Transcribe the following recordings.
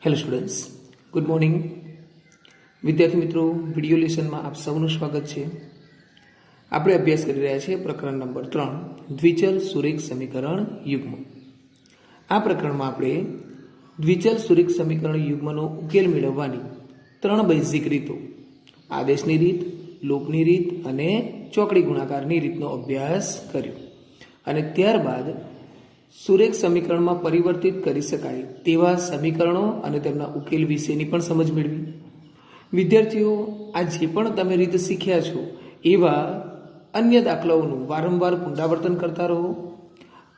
Hello students, good morning. વિદ્યાર્થી મિત્રો, video લેસનમાં આપ સૌનું સ્વાગત છે. આપણે અભ્યાસ કરી રહ્યા છીએ પ્રકરણ નંબર 3, દ્વિચલ સુરેખ સમીકરણ યુગ્મ. આ પ્રકરણમાં આપણે દ્વિચલ સુરેખ સમીકરણ યુગ્મનો ઉકેલ મેળવવાની 3 બેઝિક રીતો, આદેશની રીત, લોપની રીત અને ચોકડી ગુણાકારની રીતનો અભ્યાસ કર્યો. અને ત્યારબાદ સુરેખ સમીકરણમાં પરિવર્તિત કરી શકાય તેવા સમીકરણો અને તેમના ઉકેલ વિશેની પણ સમજ મેળવી. વિદ્યાર્થીઓ, આ જે પણ તમે રીત શીખ્યા છો એવા અન્ય દાખલાઓનું વારંવાર પુનરાવર્તન કરતા રહો.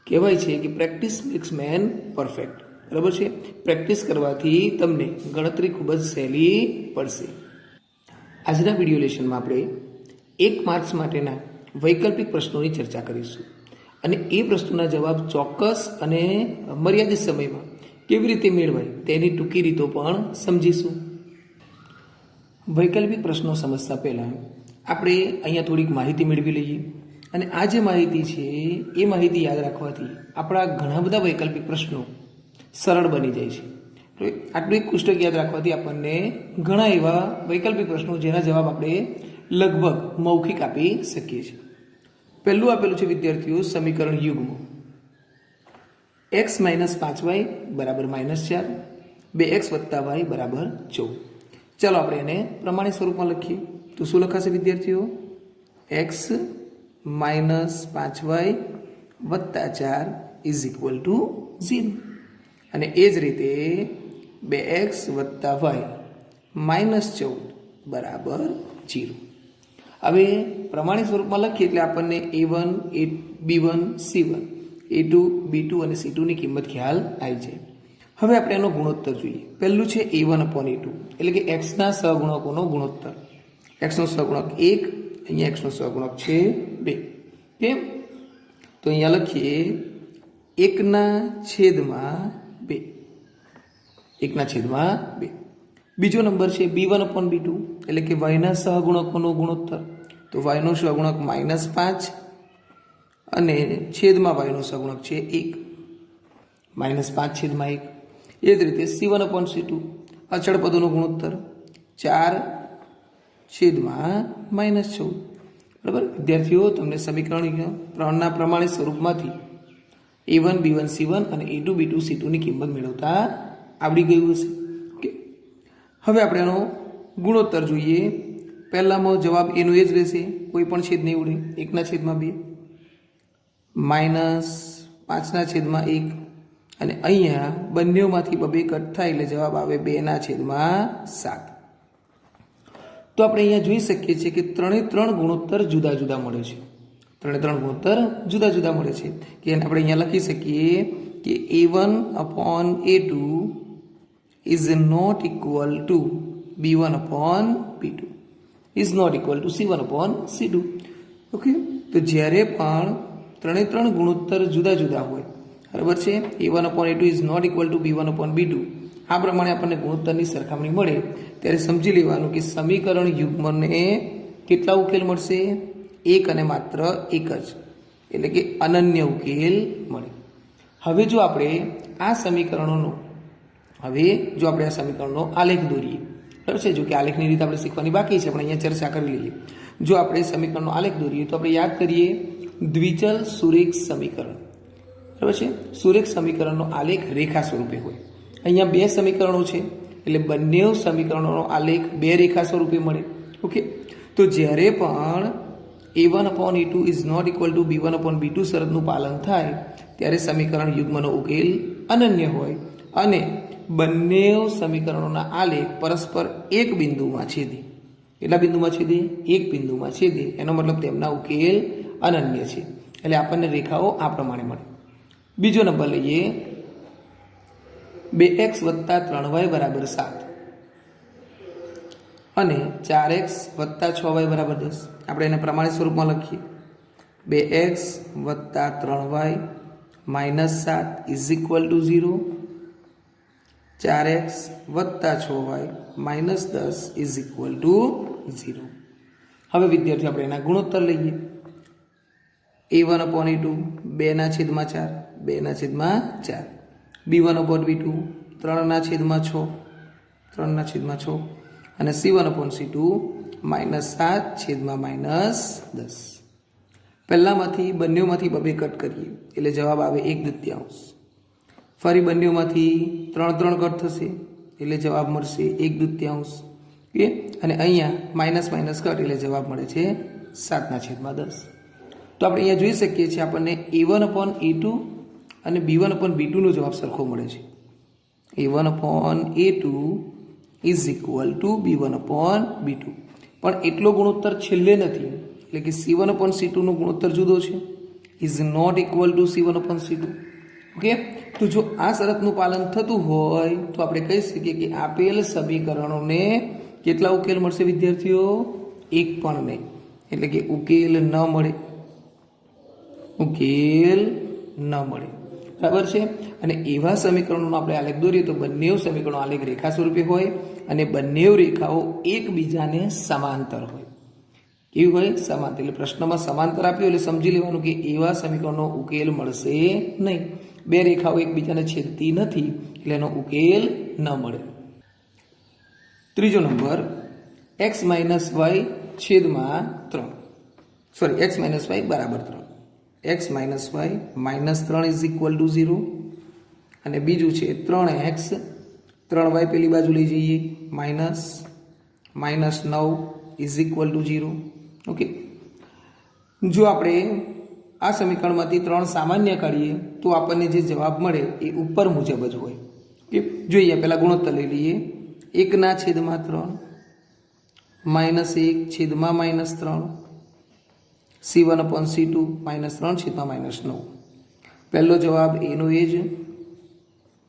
કહેવાય છે કે પ્રેક્ટિસ મેક્સ મેન પરફેક્ટ. બરાબર છે? પ્રેક્ટિસ કરવાથી તમને ગણતરી ખૂબ જ સહેલી પડશે. આજના વિડીયો લેશનમાં આપણે 1 માર્ક્સ માટેના વૈકલ્પિક પ્રશ્નોની ચર્ચા કરીશું અને એ પ્રશ્નોના જવાબ ચોક્કસ અને મર્યાદિત સમયમાં કેવી રીતે મેળવાય તેની ટૂંકી રીતો પણ સમજીશું. વૈકલ્પિક પ્રશ્નો સમજતા પહેલાં આપણે અહીંયા થોડીક માહિતી મેળવી લઈએ. અને આ જે માહિતી છે એ માહિતી યાદ રાખવાથી આપણા ઘણા બધા વૈકલ્પિક પ્રશ્નો સરળ બની જાય છે. આટલું એક પુસ્તક યાદ રાખવાથી આપણને ઘણા એવા વૈકલ્પિક પ્રશ્નો જેના જવાબ આપણે લગભગ મૌખિક આપી શકીએ છીએ. પહેલું આપેલું છે વિદ્યાર્થીઓ સમીકરણ યુગ્મ x - 5y બરાબર -4, 2x + y બરાબર 14. ચાલો આપણે એને પ્રમાણિત સ્વરૂપમાં લખીએ. તો શું લખાશે વિદ્યાર્થીઓ? x - 5y + 4 = 0. અને એ જ રીતે 2x + y -14 બરાબર 0. હવે પ્રમાણિત સ્વરૂપમાં લખીએ એટલે આપણને a1, b1, c1, a2, b2 અને c2 ની કિંમત ખ્યાલ આવી જાય. હવે આપણે એનો ગુણોત્તર જોઈએ. પહેલું છે a1/a2 એટલે કે xના સહગુણકોનો ગુણોત્તર. xનો સહગુણક 1, અહીંયા xનો સહગુણક છે 2. કેમ? તો અહીંયા લખીએ 1/2. 1/2. બીજો નંબર છે b1/b2 એટલે કે yના સહગુણકોનો ગુણોત્તર. તો yનો સહગુણક -5 અને છેદમાં yનો સહગુણક છે 1, -5/1. એ જ રીતે c1/c2 અચળ પદોનો ગુણોત્તર 4/-14. બરાબર વિદ્યાર્થીઓ, તમને સમીકરણ 3ના પ્રમાણિત સ્વરૂપમાંથી a1, b1, c1 અને a2, b2, c2 ની કિંમત મેળવતા આવડી ગયું હશે. ઓકે, હવે આપણે એનો ગુણોત્તર જોઈએ. પહેલામાં જવાબ એનો એ જ રહેશે, કોઈ પણ છેદ નહીં ઉડે. 1/2 -5/1 અને અહીંયા બંનેમાંથી 2 કટ થાય એટલે જવાબ આવે 2/7. તો આપણે અહીંયા જોઈ શકીએ છીએ કે 3 ગુણોત્તર જુદા જુદા મળે છે. 3 ગુણોત્તર જુદા જુદા મળે છે કે એને આપણે અહીંયા લખી શકીએ કે a1/a2 is not equal to b1/b2 is not equal to c1/c2. ઓકે, તો જ્યારે પણ 3 ગુણોત્તર જુદા જુદા હોય, બરાબર છે, a1/a2 is not equal to b1/b2, આ પ્રમાણે આપણને ગુણોત્તરની સરખામણી મળે ત્યારે સમજી લેવાનું કે સમીકરણ યુગ્મને કેટલા ઉકેલ મળશે? એક અને માત્ર એક જ, એટલે કે અનન્ય ઉકેલ મળે. હવે જો આપણે આ સમીકરણોનો આલેખ દોરીએ, બરાબર છે, જો કે આલેખની રીત આપણે શીખવાની બાકી છે પણ અહીંયા ચર્ચા કરી લઈએ. જો આપણે સમીકરણનો આલેખ દોરીએ તો આપણે યાદ કરીએ દ્વિચલ સુરેખ સમીકરણ, બરાબર છે. સુરેખ સમીકરણનો આલેખ રેખા સ્વરૂપે હોય. અહીંયા 2 સમીકરણો છે એટલે બંને સમીકરણોનો આલેખ 2 રેખા સ્વરૂપે મળે. ઓકે, તો જ્યારે પણ a1/a2 is not equal to b1/b2 શરતનું પાલન થાય ત્યારે સમીકરણ યુગ્મનો ઉકેલ અનન્ય હોય અને બંને સમીકરણોના આલેખ પરસ્પર એક બિંદુમાં છેદે. કેટલા બિંદુમાં છેદે? એક બિંદુમાં છેદે. એનો મતલબ તેમના ઉકેલ અનન્ય છે. એટલે આપણને રેખાઓ આ પ્રમાણે મળે. બીજો નંબર લઈએ 2x + 3y બરાબર 7 અને 4x + 6y બરાબર 10. આપણે એને પ્રમાણિત સ્વરૂપમાં લખીએ. 2x + 3y -7 = 0. 4x + 6y -10 = 0. હવે વિદ્યાર્થીઓ આપણે એના ગુણોત્તર લઈએ. a1/a2 2/4 2/4, b1/b2 3/6, 3/6 અને C1/C2 -7/-10. પહેલામાંથી બંનેમાંથી બબે કટ કરીએ એટલે જવાબ આવે 1/2. ફરી બંનેમાંથી 3 કટ થશે એટલે જવાબ મળશે 1/2. ઓકે, અને અહીંયા માઇનસ કટ એટલે જવાબ મળે છે 7/10. તો આપણે અહીંયા જોઈ શકીએ છીએ આપણને A1/A2 અને B1/B2 નો જવાબ સરખો મળે છે. A1/A2 is equal to B1/B2, પણ એટલો ગુણોત્તર છેલ્લે નથી, એટલે કે C1/C2 નો ગુણોત્તર જુદો છે, is not equal to C1/C2. ઓકે, તો જો આ શરતનું પાલન થતું હોય તો આપણે કહી શકીએ કે આપેલ સમીકરણોને કેટલા ઉકેલ મળશે વિદ્યાર્થીઓ? એક પણ નહીં, એટલે કે ઉકેલ ન મળે, ઉકેલ ન મળે. બરાબર છે. અને એવા સમીકરણોનો આપણે આલેખ દોરીએ તો બંને સમીકરણો આલેખ રેખા સ્વરૂપે હોય અને બંને રેખાઓ એકબીજાને સમાંતર હોય. કેવું હોય? સમાંતર. એટલે પ્રશ્નમાં સમાંતર આપ્યું એટલે સમજી લેવાનું કે એવા સમીકરણનો ઉકેલ મળશે નહીં. બે રેખાઓ એકબીજાને છેદતી નથી એટલે એનો ઉકેલ ન મળે. ત્રીજો નંબર x - y છેદમાં 3, સોરી x - y બરાબર 3, x - y -3 is equal two 0, અને બીજું છે 3x 3y પેલી બાજુ લઈ જઈએ -9 ઇઝ ઇક્વલ ટુ 0. ઓકે, જો આપણે આ સમીકરણમાંથી 3 સામાન્ય કાઢીએ તો આપણને જે જવાબ મળે એ ઉપર મુજબ જ હોય. કે જોઈએ પહેલાં ગુણોત્તર લઈ લઈએ. 1/3 -1/-3 C1/C2 -3/-9. પહેલો જવાબ એનો એ જ,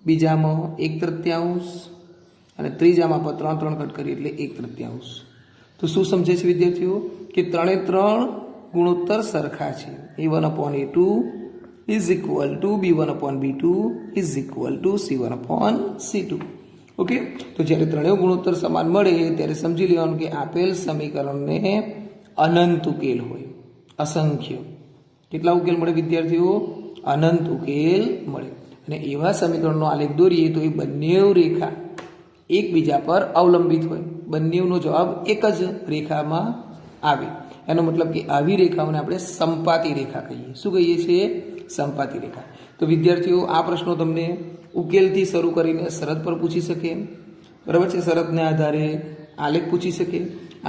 બીજામાં 1/3 અને ત્રીજામાં પણ 3 કટ કરીએ એટલે 1/3. તો શું સમજે છે વિદ્યાર્થીઓ કે 3 ગુણોત્તર સરખા છે. A1/A2 is equal to B1/B2 is equal to C1/C2. ઓકે, તો જ્યારે ત્રણેય ગુણોત્તર સમાન મળે ત્યારે સમજી લેવાનું કે આપેલ સમીકરણને અનંત ઉકેલ હોય, અસંખ્ય. કેટલા ઉકેલ મળે વિદ્યાર્થીઓ? અનંત ઉકેલ મળે. અને એવા સમીકરણનો આલેખ દોરીએ તો એ બંને રેખા એકબીજા પર અવલંબિત હોય, બંનેનો જવાબ એક જ રેખામાં આવે. એનો મતલબ કે આવી રેખાઓને આપણે સંપાતી રેખા કહીએ. શું કહીએ છીએ? સંપાતી રેખા. તો વિદ્યાર્થીઓ આ પ્રશ્નો તમને ઉકેલથી શરૂ કરીને શરત પર પૂછી શકે, બરાબર છે. શરતને આધારે આલેખ પૂછી શકે,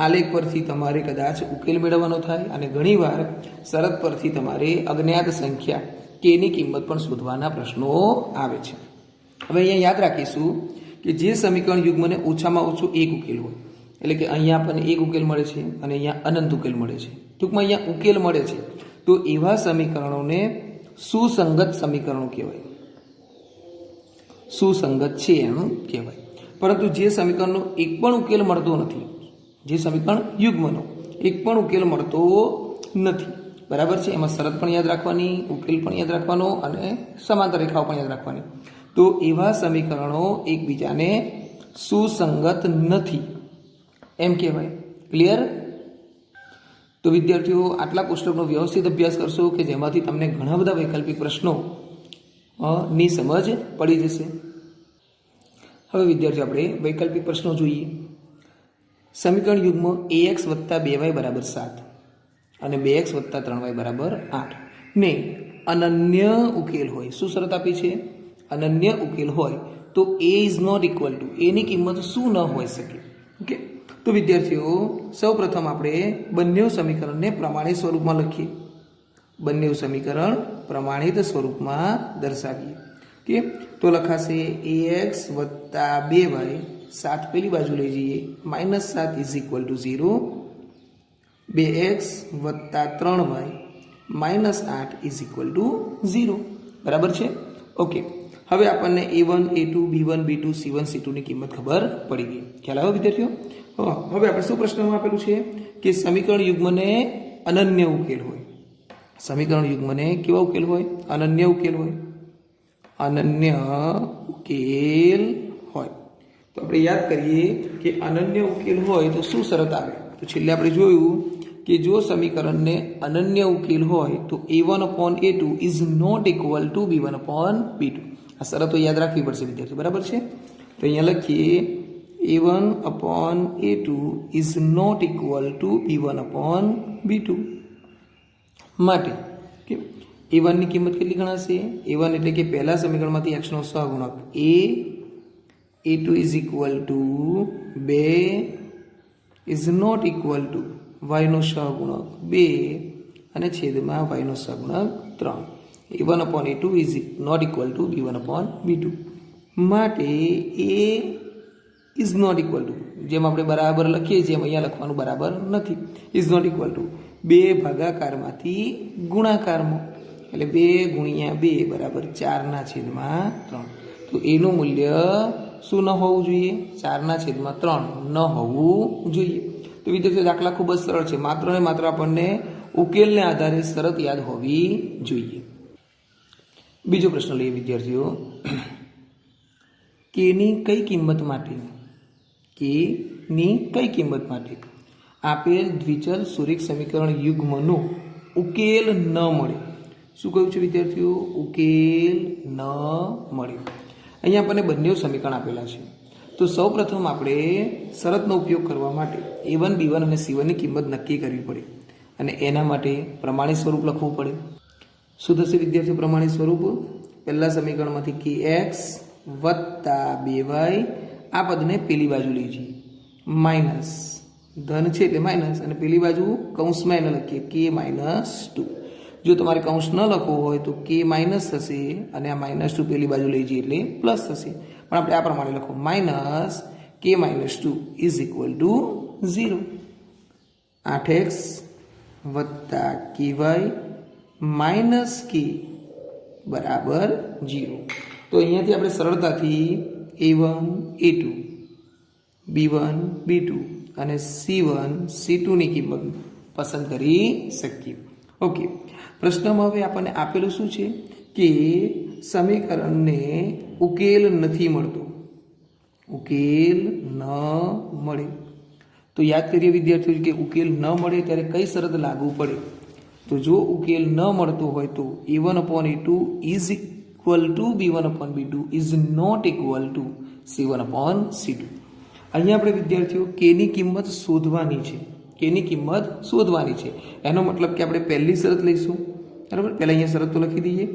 આલેખ પરથી તમારે કદાચ ઉકેલ મેળવવાનો થાય, અને ઘણીવાર શરત પરથી તમારે અજ્ઞાત સંખ્યા કેની કિંમત પણ શોધવાના પ્રશ્નો આવે છે. હવે અહીંયા યાદ રાખીશું કે જે સમીકરણ યુગ્મને ઓછામાં ઓછું એક ઉકેલ હોય, એટલે કે અહીંયા આપણને એક ઉકેલ મળે છે અને અહીંયા અનંત ઉકેલ મળે છે. ટૂંકમાં અહીંયા ઉકેલ મળે છે તો એવા સમીકરણોને સુસંગત સમીકરણો કહેવાય, સુસંગત છે એમ કહેવાય. પરંતુ જે સમીકરણનો એક પણ ઉકેલ મળતો નથી, જે સમીકરણ યુગ્મનો એક પણ ઉકેલ મળતો નથી, બરાબર છે, એમાં શરત પણ યાદ રાખવાની, ઉકેલ પણ યાદ રાખવાનો અને સમાંતર રેખાઓ પણ યાદ રાખવાની. તો એવા સમીકરણો એકબીજાને સુસંગત નથી એમ કહેવાય. ક્લિયર? તો વિદ્યાર્થીઓ આટલા પુસ્તકનો વ્યવસ્થિત અભ્યાસ કરશો કે જેમાંથી તમને ઘણા બધા વૈકલ્પિક પ્રશ્નો ની સમજ પડી જશે. હવે વિદ્યાર્થીઓ આપણે વૈકલ્પિક પ્રશ્નો જોઈએ. સમીકરણ યુગ્મ ax + 2y = 7 અને 2x + 3y = 8 ને અનન્ય ઉકેલ હોય. શું શરત આપી છે? અનન્ય ઉકેલ હોય તો a is not equal to, એની કિંમત શું ન હોઈ શકે. ઓકે, તો વિદ્યાર્થીઓ સૌ પ્રથમ આપણે બંને સમીકરણને પ્રમાણિત સ્વરૂપમાં લખીએ, બંને સમીકરણ પ્રમાણિત સ્વરૂપમાં દર્શાવીએ. કે તો લખાશે ax + 2y, 7 પેલી બાજુ લઈ જઈએ, -7 is equal two 0, 2x + 3y -8 is equal two 0. બરાબર છે. ઓકે, હવે આપણને a1 a2 b1 b2 c1 c2 ની કિંમત ખબર પડી ગઈ. ખ્યાલ આવ્યો વિદ્યાર્થીઓ? હવે આપણે શું પ્રશ્નમાં આપેલું છે કે સમીકરણ યુગ્મને અનન્ય ઉકેલ હોય. સમીકરણ યુગ્મને કેવા ઉકેલ હોય? અનન્ય ઉકેલ હોય. અનન્ય ઉકેલ હોય તો આપણે યાદ કરીએ કે અનન્ય ઉકેલ હોય તો શું શરત આવે? તો છેલ્લે આપણે જોયું કે જો સમીકરણને અનન્ય ઉકેલ હોય તો a1/a2 is not equal to b1/b2. આ શરતો યાદ રાખવી પડશે વિદ્યાર્થીઓ, બરાબર છે? તો અહીંયા લખીએ a1/a2 is not equal to b1/b2 માટે કે a1 ની કિંમત કેટલી ગણાશે? a1 એટલે કે પહેલા સમીકરણમાંથી x નો સહગુણક a2 is equal to 2 is not equal to y નો સહગુણક 2 અને છેદમાં y નો સહગુણક 3. a1/a2 is not equal to b1/b2 માટે a is not equal to, જેમ આપણે બરાબર લખીએ છીએ એમ અહીંયા લખવાનું બરાબર નથી. ઇઝ નોટ ઇક્વલ ટુ 2 ભાગાકારમાંથી ગુણાકારમાં, એટલે 2 ગુણ્યા 2 બરાબર 4/3. તો એનું મૂલ્ય શું ન હોવું જોઈએ? 4/3 ન હોવું જોઈએ. તો વિદ્યાર્થીઓ દાખલા ખૂબ જ સરળ છે, માત્ર ને માત્ર આપણને ઉકેલને આધારે શરત યાદ હોવી જોઈએ. બીજો પ્રશ્ન લઈએ વિદ્યાર્થીઓ, કેની કઈ કિંમત માટે આપેલ દ્વિચલ સુરેખ સમીકરણ યુગ્મનો ઉકેલ ન મળે? શું કહ્યું છે વિદ્યાર્થીઓ? ઉકેલ ન મળે. અહીંયા આપણને બંને સમીકરણ આપેલા છે. તો સૌપ્રથમ આપણે શરતનો ઉપયોગ કરવા માટે a1, b1 અને c1 ની કિંમત નક્કી કરવી પડે અને એના માટે પ્રમાણિત સ્વરૂપ લખવું પડે. શું થશે વિદ્યાર્થીઓ પ્રમાણિત સ્વરૂપ? પહેલા સમીકરણમાંથી kx વત્તા 2y, આ પદને પેલી બાજુ લઈ જઈએ, માઇનસ ધન છે એટલે માઇનસ, અને પેલી બાજુ કૌંસમાં એને લખીએ k-2. જો તમારે કૌંસ ન લખવો હોય તો k માઇનસ થશે અને આ -2 પેલી બાજુ લઈ જઈએ એટલે પ્લસ થશે. પણ આપણે આ પ્રમાણે લખો, minus k-2 is equal two 0. 8x વત્તા ky માઇનસ k બરાબર 0. તો અહીંયાથી આપણે સરળતાથી a1, a2, b1, b2 અને c1, c2 ની કિંમત પસંદ કરી શકીએ. ઓકે, પ્રશ્નમાં હવે આપણને આપેલું શું છે કે સમીકરણને ઉકેલ નથી મળતો, ઉકેલ ન મળે. તો યાદ કરીએ વિદ્યાર્થીઓ કે ઉકેલ ન મળે ત્યારે કઈ શરત લાગુ પડે? તો જો ઉકેલ ન મળતો હોય તો a1/a2 is equal to b1/b2 is not equal to c1/c2. અહીંયા આપણે વિદ્યાર્થીઓ કેની કિંમત શોધવાની છે, એનો મતલબ કે આપણે પહેલી શરત લઈશું, બરાબર? પહેલાં અહીંયા શરત તો લખી દઈએ,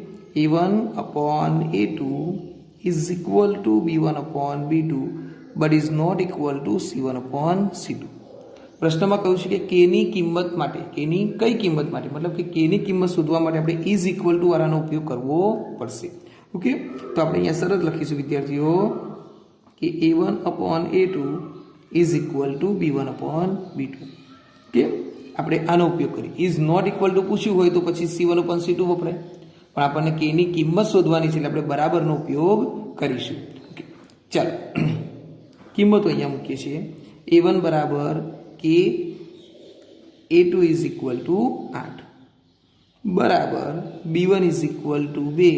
a1/a2 is equal to b1/b2 but is not equal to c1/c2. પ્રશ્નમાં કહ્યું છે કે કેની કિંમત માટે, કેની કઈ કિંમત માટે, મતલબ કે કેની કિંમત શોધવા માટે આપણે ઇઝ ઇક્વલ ટુ વાળાનો ઉપયોગ કરવો પડશે. ઓકે, તો આપણે અહીંયા શરત લખીશું વિદ્યાર્થીઓ કે a1/a2 is equal to b1/b2. કે આપણે આનો ઉપયોગ કરીએ. ઇઝ નોટ ઇક્વલ ટુ પૂછ્યું હોય તો પછી c1/c2 વપરાય, પણ આપણને કેની કિંમત શોધવાની છે એટલે આપણે બરાબરનો ઉપયોગ કરીશું. ઓકે, ચાલો કિંમતો અહીંયા મૂકીએ છીએ. a1 બરાબર k, a2 is equal two 8 બરાબર b1 ઇઝ ઇક્વલ ટુ 2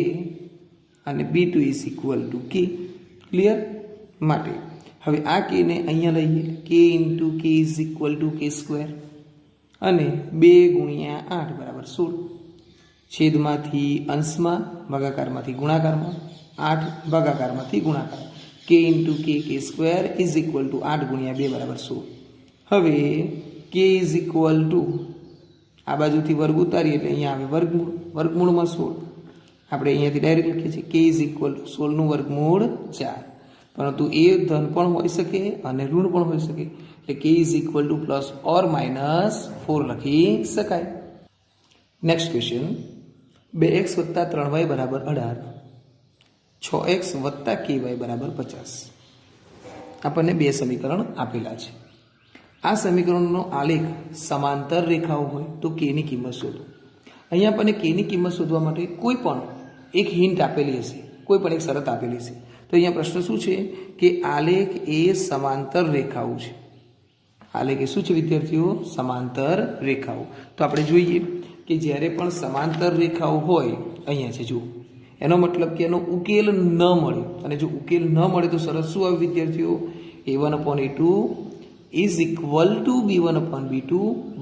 અને b2 is equal two k. Clear? માટે હવે આ k ને અહીંયા લઈએ, k into k is equal two k², અને 2 ગુણ્યા 8 બરાબર 16. છેદમાંથી અંશમાં, ભાગાકારમાંથી ગુણાકારમાં, 8 ભાગાકારમાંથી ગુણાકાર, k into k k² is equal two 8 ગુણ્યા 2 બરાબર 16. હવે k ઇઝ ઇક્વલ ટુ આ બાજુથી વર્ગ ઉતારીએ એટલે અહીંયા આવે વર્ગમૂળ, વર્ગમૂળમાં 16. આપણે અહીંયાથી ડાયરેક્ટ લખીએ છીએ k ઇઝ ઇક્વલ ટુ 16 નું વર્ગમૂળ 4. પરંતુ એ ધન પણ હોઈ શકે અને ઋણ પણ હોઈ શકે, એટલે k is equal two plus or minus 4 લખી શકાય. નેક્સ્ટ ક્વેશ્ચન, 2x વત્તા 3y બરાબર 18, 6x વત્તા ky બરાબર 50. આપણને બે સમીકરણ આપેલા છે. આ સમીકરણનો આલેખ સમાંતર રેખાઓ હોય તો k ની કિંમત શોધો. અહીંયા આપણને k ની કિંમત શોધવા માટે કોઈ પણ એક હિન્ટ આપેલી હશે, કોઈ પણ એક શરત આપેલી હશે. તો અહીંયા પ્રશ્ન શું છે કે આલેખ એ સમાંતર રેખાઓ છે. આલેખ એ શું છે વિદ્યાર્થીઓ? સમાંતર રેખાઓ. તો આપણે જોઈએ કે જ્યારે પણ સમાંતર રેખાઓ હોય, અહીંયા છે જુઓ, એનો મતલબ કે એનો ઉકેલ ન મળે, અને જો ઉકેલ ન મળે તો શરત શું આવે વિદ્યાર્થીઓ? a1/a2 is equal to b1/b2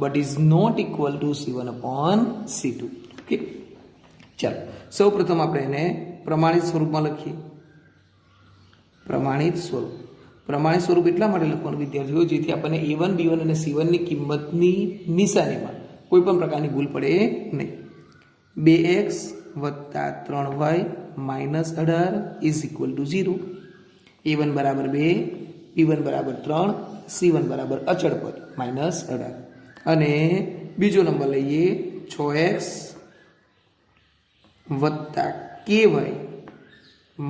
but is not equal to c1/c2. Okay, ચાલો સૌ પ્રથમ આપણે એને પ્રમાણિત સ્વરૂપમાં લખીએ. પ્રમાણિત સ્વરૂપ એટલા માટે લખવાનું વિદ્યાર્થીઓ જેથી આપણને A1 B1 અને C1 ની કિંમતની નિશાનીમાં કોઈ પણ પ્રકારની ભૂલ પડે નહીં. 2x વત્તા 3y minus 18 is equal two 0. A1 બરાબર 2, B1 બરાબર 3, C1 બરાબર અચળ પદ માઇનસ 18. અને બીજો નંબર લઈએ 6x વત્તા ky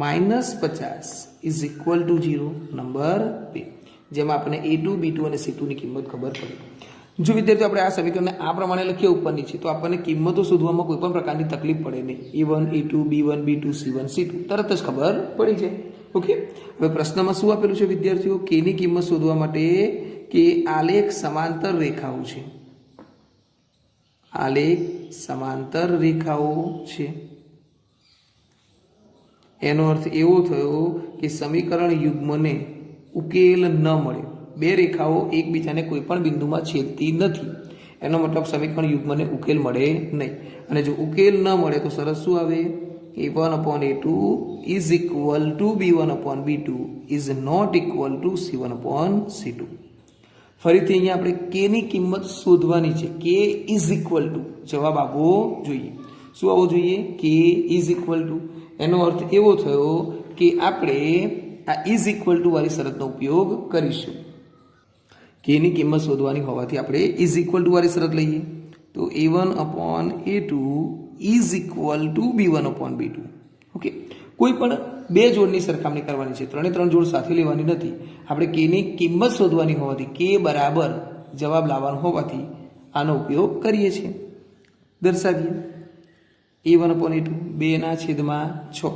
minus 50 is equal two 0. Number 2 જેમાં આપણને A2 B2 અને C2 ની કિંમત ખબર પડે. જો વિદ્યાર્થીઓ આપણે આ સમીકરણને આ પ્રમાણે લખીએ ઉપર નીચે તો આપણને કિંમતો શોધવામાં કોઈ પણ પ્રકારની તકલીફ પડે નહીં. A1 A2 B1 B2 C1 C2 તરત જ ખબર પડી જાય. ઓકે, હવે પ્રશ્નમાં શું આપેલું છે વિદ્યાર્થીઓ? k ની કિંમત શોધવા માટે કે આલેખ સમાંતર રેખાઓ છે. આલેખ સમાંતર રેખાઓ છે એનો અર્થ એવો થયો કે સમીકરણ યુગ્મને ઉકેલ ન મળે. બે રેખાઓ એકબીજાને કોઈ પણ બિંદુમાં છેદતી નથી એનો મતલબ સમીકરણ યુગ્મને ઉકેલ મળે નહીં. અને જો ઉકેલ ન મળે તો સરસ શું આવે? A1 upon A2 is equal to B1 upon B2 is not equal to C1 upon C2. ફરીથી અહીંયા આપણે k ની કિંમત શોધવાની છે. k is equal to જવાબ આવવો જોઈએ. શું આવવો જોઈએ? k is equal to. એનો અર્થ એવો થયો કે આપણે આ is equal to વાળી શરતનો ઉપયોગ કરીશું. k ની કિંમત શોધવાની હોવાથી આપણે is equal to વાળી શરત લઈએ તો A1 upon A2 is equal to B1 upon B2. Okay, કોઈ પણ બે જોડની સરખામણી કરવાની છે, ત્રણ જોડ સાથે લેવાની નથી. આપણે k ની કિંમત શોધવાની હોવાથી k બરાબર જવાબ લાવવાનો હોવાથી આનો ઉપયોગ કરીએ છીએ. દર્શાવીએ A1 upon A2 2/6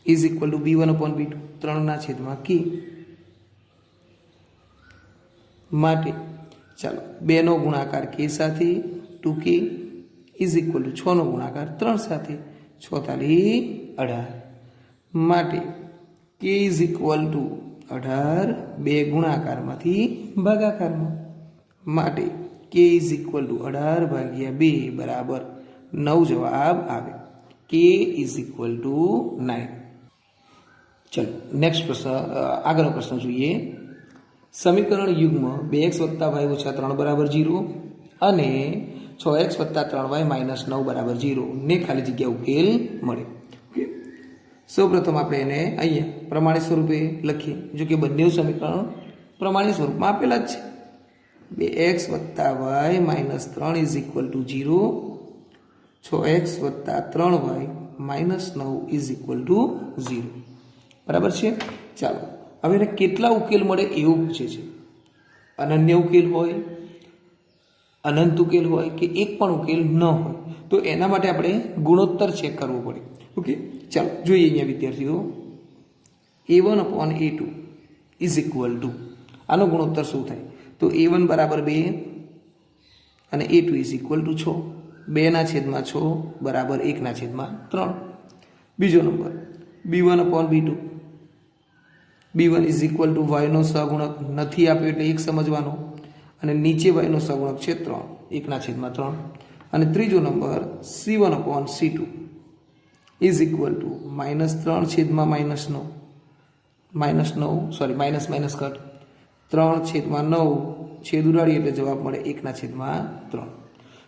is equal to B1 upon B2 3/k. માટે ચાલો 2 નો ગુણાકાર k સાથે 2k is equal to 6 નો ગુણાકાર 3 સાથે 46/18. માટે k is equal to 18 2 ગુણાકારમાંથી ભાગાકારમાં. માટે k is equal to 18 ભાગ્યા 2 બરાબર 9 જવાબ આવે. k is equal to 9. ચલો નેક્સ્ટ પ્રશ્ન, આગળનો પ્રશ્ન જોઈએ. સમીકરણ યુગ્મ 2x વત્તા y ઓછા 3 બરાબર 0 અને 6x વત્તા 3y માઇનસ 9 બરાબર 0 ને ખાલી જગ્યા ઉકેલ મળે. સૌ પ્રથમ આપણે એને અહીંયા પ્રમાણિત સ્વરૂપે લખીએ. જો કે બંને સમીકરણ પ્રમાણિત સ્વરૂપમાં આપેલા જ છે. 2x વત્તા y minus 3 is equal two 0, 6x વત્તા 3y minus 9 is equal two 0. બરાબર છે. ચાલો હવે એને કેટલા ઉકેલ મળે એવું પૂછે છે. અનન્ય ઉકેલ હોય, અનંત ઉકેલ હોય કે એક પણ ઉકેલ ન હોય તો એના માટે આપણે ગુણોત્તર ચેક કરવો પડે. ઓકે, ચાલો જોઈએ અહીંયા વિદ્યાર્થીઓ. A1 upon A2 is equal two આનો ગુણોત્તર શું થાય તો A1 બરાબર 2 અને A2 ઇઝ ઇક્વલ ટુ 6. 2/6 બરાબર 1/3. બીજો number B1 upon B2. B1 is equal to yનો સહગુણક નથી આપ્યો એટલે 1 સમજવાનો અને નીચે yનો સહગુણક છે 3 1/3. અને ત્રીજો number C1 upon C2 is equal two -3/-9 minus cut 3/9 છેદ ઉડાડીએ એટલે જવાબ મળે 1/3.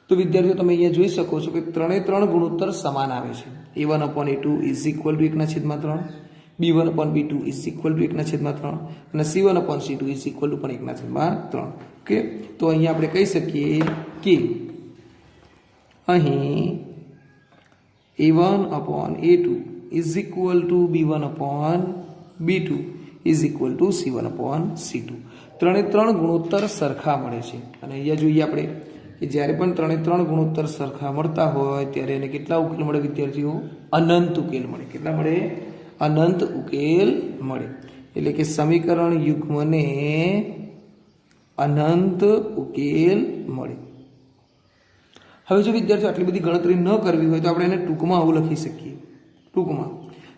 તો વિદ્યાર્થીઓ તમે અહીંયા જોઈ શકો છો કે 3 ગુણોત્તર સમાન આવે છે. A1 upon A2 is equal two 1/3, B1 upon B2 is equal two 1/3 અને C1 upon C2 is equal two પણ 1/3. ઓકે, તો અહીંયા આપણે કહી શકીએ કે અહીં A1 upon A2 is equal two B1 upon B2 is equal two C1 upon C2. 3 ગુણોત્તર સરખા મળે છે. અને અહીંયા જોઈએ આપણે કે જ્યારે પણ 3 ગુણોત્તર સરખા મળતા હોય ત્યારે એને કેટલા ઉકેલ મળે વિદ્યાર્થીઓ? અનંત ઉકેલ મળે. કેટલા મળે? અનંત ઉકેલ મળે. એટલે કે સમીકરણ યુગ્મને અનંત ઉકેલ મળે. હવે જો વિદ્યાર્થીઓ આટલી બધી ગણતરી ન કરવી હોય તો આપણે એને ટૂંકમાં આવું લખી શકીએ. ટૂંકમાં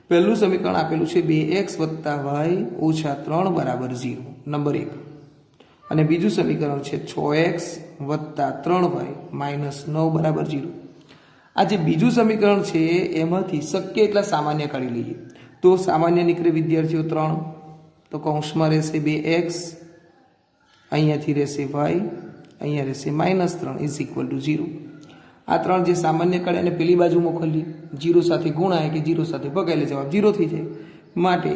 પહેલું સમીકરણ આપેલું છે 2x વત્તા y ઓછા 3 બરાબર 0, નંબર 1. અને બીજું સમીકરણ છે 6x વત્તા 3y માઇનસ 9 બરાબર 0. આ જે બીજું સમીકરણ છે એમાંથી શક્ય એટલા સામાન્ય કાઢી લઈએ તો સામાન્ય નીકળે વિદ્યાર્થીઓ 3, તો કૌંસમાં રહેશે 2x, અહીંયાથી રહેશે y, અહીંયા રહેશે -3 ઇઝ ઇક્વલ ટુ 0. આ 3 જે સામાન્ય કાઢે અને પેલી બાજુ મોકલીએ, 0 સાથે ગુણાય કે 0 સાથે ભગાય એટલે જવાબ 0 થઈ જાય. માટે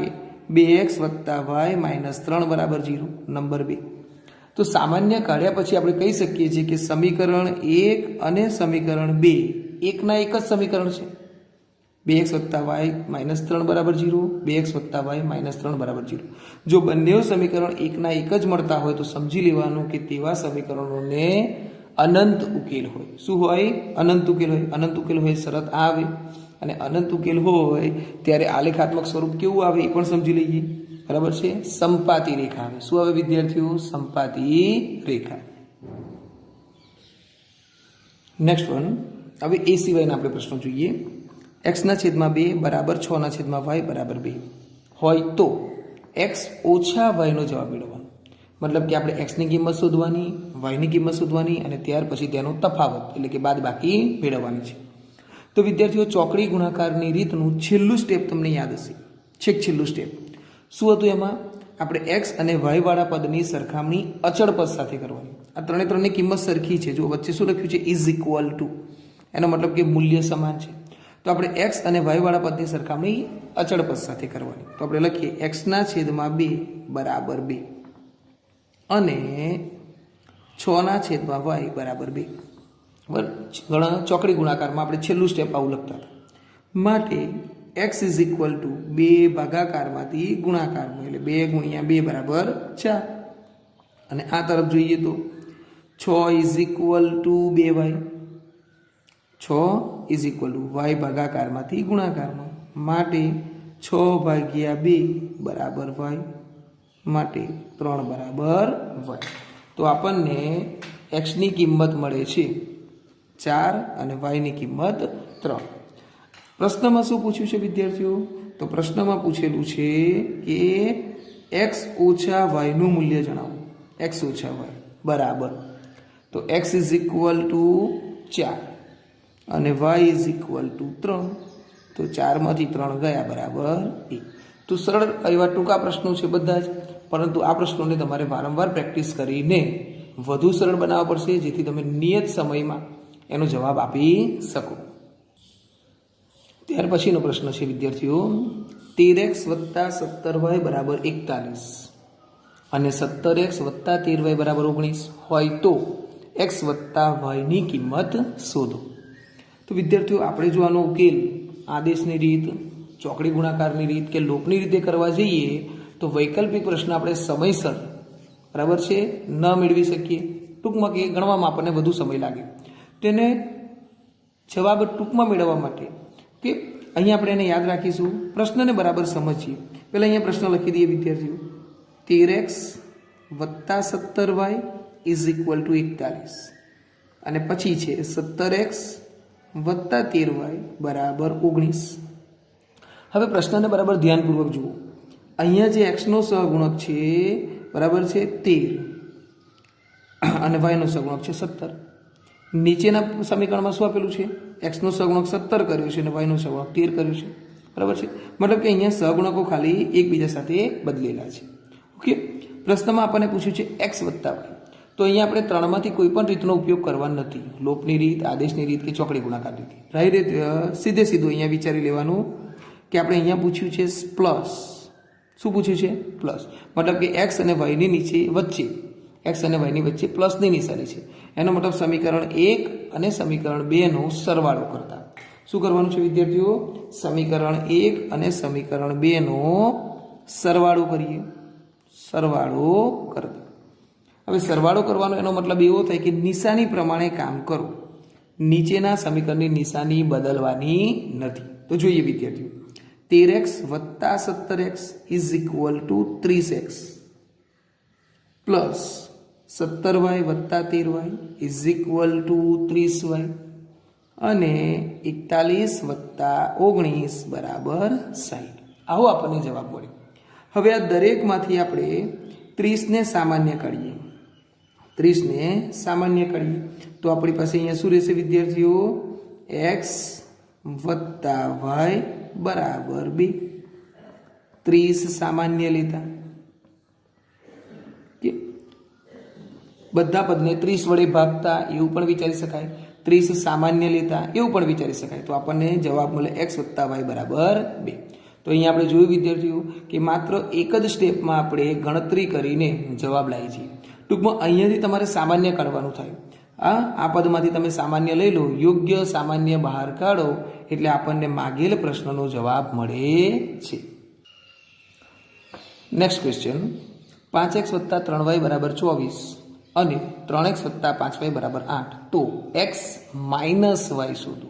2x + y - 3 બરાબર 0. નંબર 2. તો સામાન્ય કાઢ્યા પછી આપણે કહી શકીએ છીએ કે સમીકરણ 1 અને સમીકરણ 2 એકના એક જ સમીકરણ છે. 2x + y - 3 બરાબર 0, 2x + y - 3 બરાબર 0. જો બંને સમીકરણ એકના એક જ મળતા હોય તો સમજી લેવાનું કે તેવા સમીકરણોને અનંત ઉકેલ હોય. શું હોય? અનંત ઉકેલ હોય. અનંત ઉકેલ હોય શરત આ આવે, અને અનંત ઉકેલ હોય ત્યારે આલેખાત્મક સ્વરૂપ કેવું આવે એ પણ સમજી લઈએ. બરાબર છે? સંપાતી રેખા આવે. શું આવે વિદ્યાર્થીઓ? સંપાતી રેખા. Next one. હવે એ સિવાયના આપણે પ્રશ્નો જોઈએ. x/2 બરાબર 6/y બરાબર 2 હોય તો x ઓછા y નો જવાબ મેળવવાનો. મતલબ કે આપણે x ની કિંમત શોધવાની, y ની કિંમત શોધવાની અને ત્યાર પછી તેનો તફાવત એટલે કે બાદબાકી મેળવવાની છે. તો વિદ્યાર્થીઓ ચોકડી ગુણાકારની રીતનું છેલ્લું સ્ટેપ તમને યાદ હશે. છેલ્લું સ્ટેપ શું હતું? એમાં આપણે x અને y વાળા પદની સરખામણી અચળ પદ સાથે કરવાની. આ ત્રણેની કિંમત સરખી છે. જો વચ્ચે શું લખ્યું છે? Is equal two. એનો મતલબ કે મૂલ્ય સમાન છે. તો આપણે x અને y વાળા પદની સરખામણી અચળ પદ સાથે કરવાની. તો આપણે લખીએ x/2 બરાબર 2 અને 6/y બરાબર 2. બરાબર? ઘણા ચોકડી ગુણાકારમાં આપણે છેલ્લું સ્ટેપ આવું લખતા હતા. માટે x ઇઝ ઇક્વલ ટુ 2 ભાગાકારમાંથી ગુણાકારમાં એટલે 2 × 2 બરાબર 4. અને આ તરફ જોઈએ તો 6 is equal two 2y, 6 is equal to y ભાગાકારમાંથી ગુણાકારમાં માટે 6/2 બરાબર y માટે 3 બરાબર y. તો આપણને x ની કિંમત મળે છે 4 અને y ની કિંમત 3. પ્રશ્નમાં શું પૂછ્યું છે વિદ્યાર્થીઓ? તો પ્રશ્નમાં પૂછેલું છે કે x ઓછા y નું મૂલ્ય જણાવો. x ઓછા y બરાબર, તો x ઇઝ ઇક્વલ ટુ 4 અને y ઇઝ ઇક્વલ ટુ 3. તો 4માંથી 3 ગયા બરાબર 1. તો સરળ એવા ટૂંકા પ્રશ્નો છે બધા જ, પરંતુ આ પ્રશ્નોને તમારે વારંવાર પ્રેક્ટિસ કરીને વધુ સરળ બનાવવા પડશે જેથી તમે નિયત સમયમાં એનો જવાબ આપી શકો. ત્યાર પછીનો પ્રશ્ન છે વિદ્યાર્થીઓ, 13x + 17y બરાબર 41 અને 17x + 13y બરાબર 19 હોય તો x + y ની કિંમત શોધો. તો વિદ્યાર્થીઓ આપણે જો આનો ઉકેલ આદેશની રીત, ચોકડી ગુણાકારની રીત કે લોપની રીતે કરવા જઈએ તો વૈકલ્પિક પ્રશ્ન આપણે સમયસર બરાબર છે ન મેળવી શકીએ. ટૂંકમાં કે ગણવામાં આપણને વધુ સમય લાગે. તેને જવાબ ટૂંકમાં મેળવવા માટે કે અહીંયા આપણે એને યાદ રાખીશું, પ્રશ્નને બરાબર સમજીએ. પહેલાં અહીંયા પ્રશ્ન લખી દઈએ વિદ્યાર્થીઓ, 13x + 17y is equal two 41 અને પછી છે 17x + 13y બરાબર 19. હવે પ્રશ્નને બરાબર ધ્યાનપૂર્વક જુઓ. અહીંયા જે એક્સનો સહગુણક છે બરાબર છે 13 અને વાયનો સહગુણક છે 17. નીચેના સમીકરણમાં શું આપેલું છે? એક્સનો સહગુણક 17 કર્યો છે અને વાયનો સહગુણક 13 કર્યો છે. બરાબર છે? મતલબ કે અહીંયા સહગુણકો ખાલી એકબીજા સાથે બદલેલા છે. ઓકે. પ્રશ્નમાં આપણને પૂછ્યું છે x + y. તો અહીંયા આપણે ત્રણમાંથી કોઈ પણ રીતનો ઉપયોગ કરવાનો નથી. લોપની રીત, આદેશની રીત કે ચોકડી ગુણાકાર રીત. રાઈટ? સીધું અહીંયા વિચારી લેવાનું કે આપણે અહીંયા પૂછ્યું છે પ્લસ. શું પૂછ્યું છે? પ્લસ. મતલબ કે x અને y ની વચ્ચે x અને y ની વચ્ચે પ્લસની નિશાની છે. એનો મતલબ સમીકરણ 1 અને સમીકરણ 2 નો સરવાળો કરતા. શું કરવાનું છે વિદ્યાર્થીઓ? સમીકરણ 1 અને સમીકરણ 2 નો સરવાળો કરીએ. સરવાળો કરતા. હવે સરવાળો કરવાનો એનો મતલબ એવો થાય કે નિશાની પ્રમાણે કામ કરો. નીચેના સમીકરણની નિશાની બદલવાની નથી. તો જોઈએ વિદ્યાર્થીઓ, 13x + 17x is equal two 30x plus 17y + 13y is equal two 30y અને 41 + 19 બરાબર 60. આવો આપણને જવાબ મળ્યો. હવે આ દરેકમાંથી આપણે 30ને સામાન્ય કાઢીએ. 30ને સામાન્ય કાઢીએ તો આપણી પાસે અહીંયા શું રહેશે વિદ્યાર્થીઓ? એક્સ વત્તા વાય બરાબર 2. 30 સામાન્ય લેતા બધા પદને 30 વડે ભાગતા એવું પણ વિચારી શકાય, 30 સામાન્ય લેતા એવું પણ વિચારી શકાય. તો આપણને જવાબ મળે એક્સ વત્તા વાય બરાબર 2. તો અહીંયા આપણે જોયું વિદ્યાર્થીઓ કે માત્ર એક જ સ્ટેપમાં આપણે ગણતરી કરીને જવાબ લાવી છીએ. ટૂંકમાં અહીંયાથી તમારે સામાન્ય કાઢવાનું થાય. આ પદમાંથી તમે સામાન્ય લઈ લો, યોગ્ય સામાન્ય બહાર કાઢો એટલે આપણને માગેલ પ્રશ્નનો જવાબ મળે છે. નેક્સ્ટ ક્વેશ્ચન, 5x વત્તા 3y બરાબર 24 અને 3x વત્તા 5y બરાબર 8. તો x માઇનસ વાય શોધો.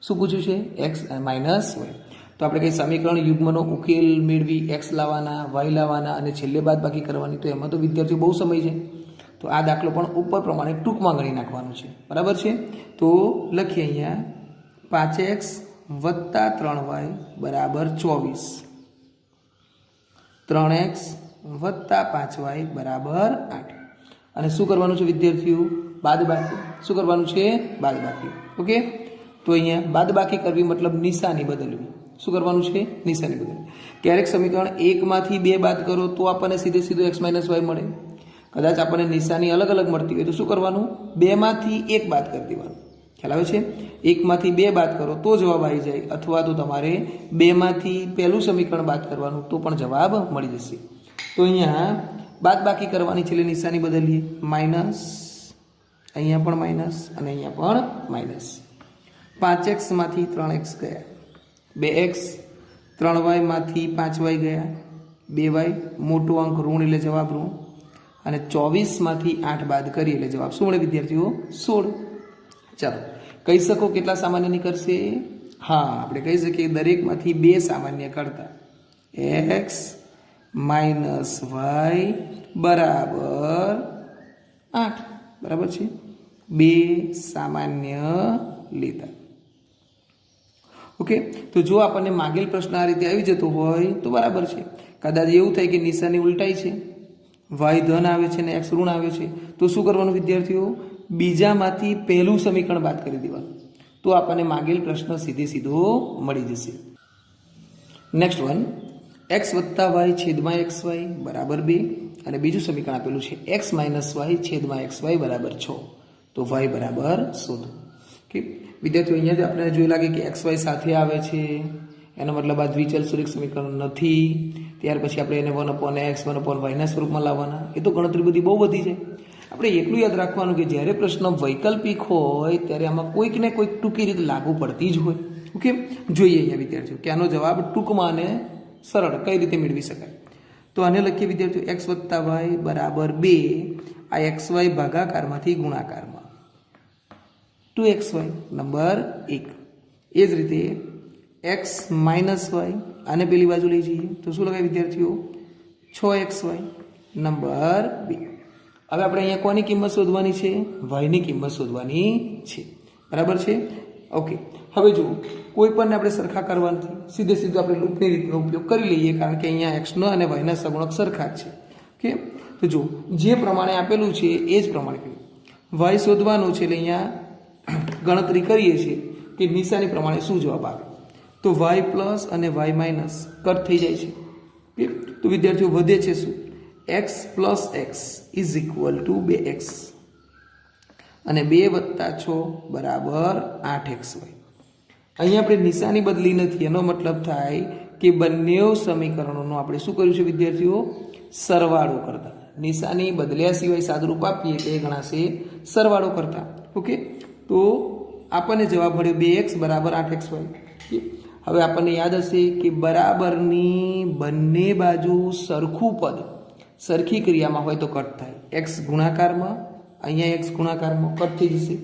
શું પૂછ્યું છે? x minus Y. તો આપણે કઈ સમીકરણ યુગ્મનો ઉકેલ મેળવી x લાવવાના, y લાવવાના અને છેલ્લે બાદ બાકી કરવાની. તો એમાં તો વિદ્યાર્થીઓ બહુ સમય છે. તો આ દાખલો પણ ઉપર પ્રમાણે ટૂંકમાં ગણી નાખવાનો છે. બરાબર છે? તો લખીએ અહીંયા 5x વત્તા 3y બરાબર 24, 3x વત્તા 5y બરાબર 8. અને શું કરવાનું છે વિદ્યાર્થીઓ? બાદબાકી. શું કરવાનું છે? બાદબાકી. ઓકે, તો અહીંયા બાદબાકી કરવી મતલબ નિશાની બદલવી. શું કરવાનું છે? નિશાની બદલવી. ક્યારેક સમીકરણ 1 માંથી 2 બાદ કરો તો આપણને સીધે x માઇનસ વાય મળે. કદાચ આપણને નિશાની અલગ અલગ મળતી હોય તો શું કરવાનું? 2 માંથી 1 બાદ કરી દેવાનું. ખ્યાલ આવે છે? 1 માંથી 2 બાદ કરો તો જવાબ આવી જાય, અથવા તો તમારે 2 માંથી પહેલું સમીકરણ બાદ કરવાનું તો પણ જવાબ મળી જશે. તો અહીંયા બાદ બાકી કરવાની છેલ્લે નિશાની બદલીએ, માઇનસ, અહીંયા પણ માઇનસ અને અહીંયા પણ માઇનસ. 5x માંથી 3x ગયા, 2x, 3y માંથી 5y ગયા, 2y, મોટો અંક ઋણ એટલે જવાબ ઋણ, અને 24 માંથી 8 બાદ કરીએ એટલે જવાબ શું મળે વિદ્યાર્થીઓ? 16. ચાલો કહી શકો કેટલા સામાન્ય નીકળશે? હા, આપણે કહી શકીએ દરેકમાંથી 2 સામાન્ય કરતા x માઇનસ વાય બરાબર 8. બરાબર છે? 2 સામાન્ય લેતા. ઓકે, તો જો આપણને માગેલ પ્રશ્ન આ રીતે આવી જતો હોય તો બરાબર છે. કદાચ એવું થાય કે નિશાની ઉલટાઈ છે, વાય ધન આવે છે અને એક્સ ઋણ આવે છે, તો શું કરવાનું વિદ્યાર્થીઓ? બીજામાંથી પહેલું સમીકરણ બાદ કરી દેવાનું. તો આપણને માગેલ પ્રશ્ન સીધો મળી જશે. નેક્સ્ટ વન, એક્સ વત્તા વાય છેદમાં એક્સ વાય બરાબર 2 અને બીજું સમીકરણ આપેલું છે એક્સ માઇનસ વાય છેદમાં એક્સ વાય બરાબર 6. તો વાય બરાબર શોધો. ઓકે વિદ્યાર્થીઓ, અહીંયાથી આપણે જોઈ લાગે કે એક્સ વાય સાથે આવે છે, એનો મતલબ આ દ્વિચલ સુરેખ સમીકરણ નથી. ત્યાર પછી આપણે એને 1/x 1/y ના સ્વરૂપમાં લાવવાના. એ તો ગણતરી બધી બહુ બધી છે. આપણે એટલું યાદ રાખવાનું કે જ્યારે પ્રશ્ન વૈકલ્પિક હોય ત્યારે આમાં કોઈક ને કોઈક ટૂંકી રીતે લાગુ પડતી જ હોય. ઓકે, જોઈએ અહીંયા વિદ્યાર્થીઓ કે આનો જવાબ ટૂંકમાં અને સરળ કઈ રીતે મેળવી શકાય. તો આને લખીએ વિદ્યાર્થીઓ, એક્સ વત્તા વાય બરાબર 2. આ એક્સ વાય ભાગાકારમાંથી ગુણાકારમાં 2xy નંબર 1. એ જ રીતે એક્સ માઇનસ વાય, આને પેલી બાજુ લઈ જઈએ તો શું લખાય વિદ્યાર્થીઓ? 6xy number 2. હવે આપણે અહીંયા કોની કિંમત શોધવાની છે? વાયની કિંમત શોધવાની છે. બરાબર છે? ઓકે, હવે જુઓ, કોઈ પણને આપણે સરખા કરવા નથી, સીધું આપણે લૂપની રીતનો ઉપયોગ કરી લઈએ, કારણ કે અહીંયા એક્સનો અને વાયના સગુણક સરખા જ છે. ઓકે, તો જુઓ, જે પ્રમાણે આપેલું છે એ જ પ્રમાણે કરીએ. વાય શોધવાનું છે એટલે અહીંયા ગણતરી કરીએ છીએ કે નિશાની પ્રમાણે શું જવાબ આવે. તો વાય પ્લસ અને વાય માઇનસ કટ થઈ જાય છે. ઓકે, તો વિદ્યાર્થીઓ વધે છે શું? x plus x is equal two 2x અને 2 વત્તા 6 બરાબર 8xy. અહીંયા આપણે નિશાની બદલી નથી, એનો મતલબ થાય કે બંને સમીકરણોનો આપણે શું કર્યું છે વિદ્યાર્થીઓ? સરવાળો કરતા. નિશાની બદલ્યા સિવાય સાદુરૂપ આપીએ તે ગણાશે સરવાળો કરતા. ઓકે, તો આપણને જવાબ મળ્યો 2x બરાબર 8xy. હવે આપણને યાદ હશે કે બરાબરની બંને બાજુ સરખું પદ સરખી ક્રિયામાં હોય તો કટ થાય. એક્સ ગુણાકારમાં, અહીંયા એક્સ ગુણાકારમાં કટ થઈ જશે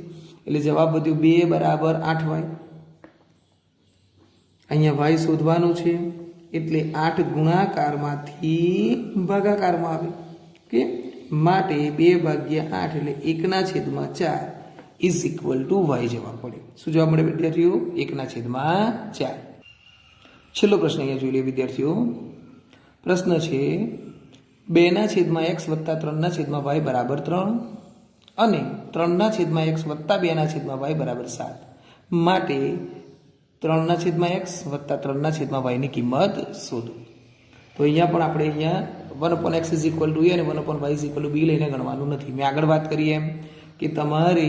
એટલે જવાબ વધ્યો 2 બરાબર 8y. અહીંયા વાય શોધવાનું છે એટલે 8 ગુણાકારમાંથી ભાગાકારમાં આવે. ઓકે, માટે 2 ભાગ્યા 8 એટલે 1/4 ઇઝ ઇક્વલ ટુ વાય જવાબ મળે. શું જવાબ મળે વિદ્યાર્થીઓ? 1/4. છેલ્લો પ્રશ્ન અહીંયા જોઈ લે વિદ્યાર્થીઓ. પ્રશ્ન છે 2/x વત્તા 3/y બરાબર 3 અને 3/x વત્તા 2/y બરાબર 7. માટે 3/x વત્તા 3/y ની કિંમત શોધો. તો અહીંયા પણ આપણે અહીંયા 1/x = a અને 1/y = b લઈને ગણવાનું નથી. મેં આગળ વાત કરી એમ કે તમારે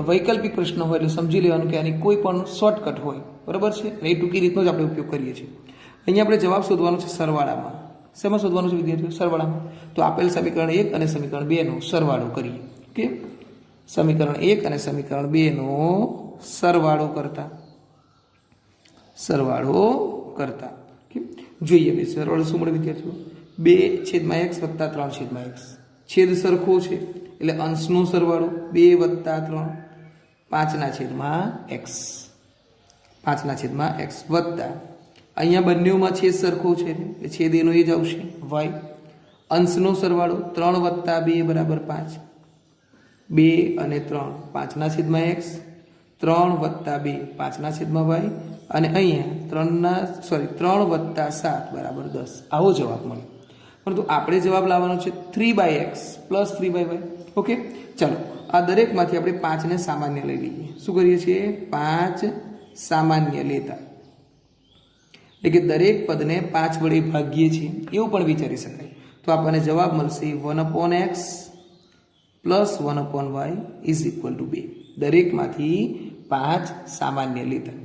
વૈકલ્પિક પ્રશ્ન હોય એટલે સમજી લેવાનું કે આની કોઈ પણ શોર્ટકટ હોય, બરાબર છે, અને એ ટૂંકી રીતનો જ આપણે ઉપયોગ કરીએ છીએ. અહીંયા આપણે જવાબ શોધવાનો છે સરવાળામાં. શેમાં શોધવાનું છે વિદ્યાર્થીઓ? સરવાળામાં. તો આપેલ સમીકરણ 1 અને સમીકરણ 2 નો સરવાળો કરીએ. ઓકે, સમીકરણ 1 અને સમીકરણ 2 નો સરવાળો કરતા જોઈએ. હવે સરવાળો શું મળે વિદ્યાર્થીઓ? 2/x વત્તા 3/x. છેદ સરખો છે એટલે અંશનો સરવાળો 2 વત્તા 3 5/x 5/x વત્તા અહીંયા બંનેમાં છેદ સરખો છે એટલે છેદ એનો એ જ આવશે y. અંશનો સરવાળો 3 વત્તા 2 બરાબર 5. 2 અને 3 5/x 3 વત્તા 2 5/y અને અહીંયા 3 વત્તા 7 બરાબર 10. આવો જવાબ મળે. પરંતુ આપણે જવાબ લાવવાનો છે 3/x પ્લસ 3/y. ઓકે, ચાલો આ દરેકમાંથી આપણે 5ને સામાન્ય લઈ લઈએ. શું કરીએ છીએ? 5 સામાન્ય લેતા એટલે કે દરેક પદને 5 વડે ભાગીએ છીએ એવું પણ વિચારી શકાય. તો આપણને જવાબ મળશે 1/x પ્લસ 1/y = 2. દરેકમાંથી 5 સામાન્ય લેતા.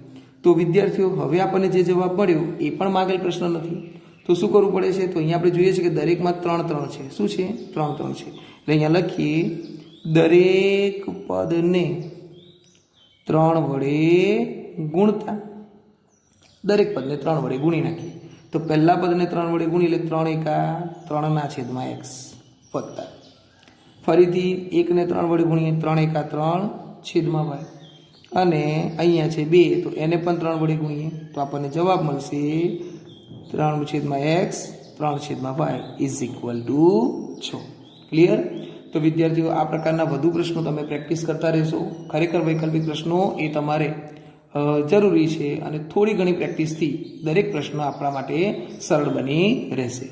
તો વિદ્યાર્થીઓ હવે આપણને જે જવાબ મળ્યો એ પણ માંગેલ પ્રશ્ન નથી. તો શું કરવું પડે છે? તો અહીંયા આપણે જોઈએ છીએ કે દરેકમાં 3 છે. શું છે? 3 છે. એટલે અહીંયા લખીએ દરેક પદને 3 વડે ગુણતા. દરેક પદને 3 વડે ગુણી નાખીએ. તો પહેલા પદને 3 વડે ગુણી એટલે 3 એકા 3/x વત્તા ફરીથી 1ને 3 વડે ગુણીએ 3 એકા 3/y અને અહીંયા છે 2 તો એને પણ 3 વડે ગુણીએ તો આપણને જવાબ મળશે 3/x 3/y = 6. ક્લિયર? તો વિદ્યાર્થીઓ આ પ્રકારના વધુ પ્રશ્નો તમે પ્રેક્ટિસ કરતા રહેશો. ખરેખર વૈકલ્પિક પ્રશ્નો એ તમારે જરૂરી છે અને થોડી ઘણી પ્રેક્ટિસથી દરેક પ્રશ્ન આપણા માટે સરળ બની રહેશે.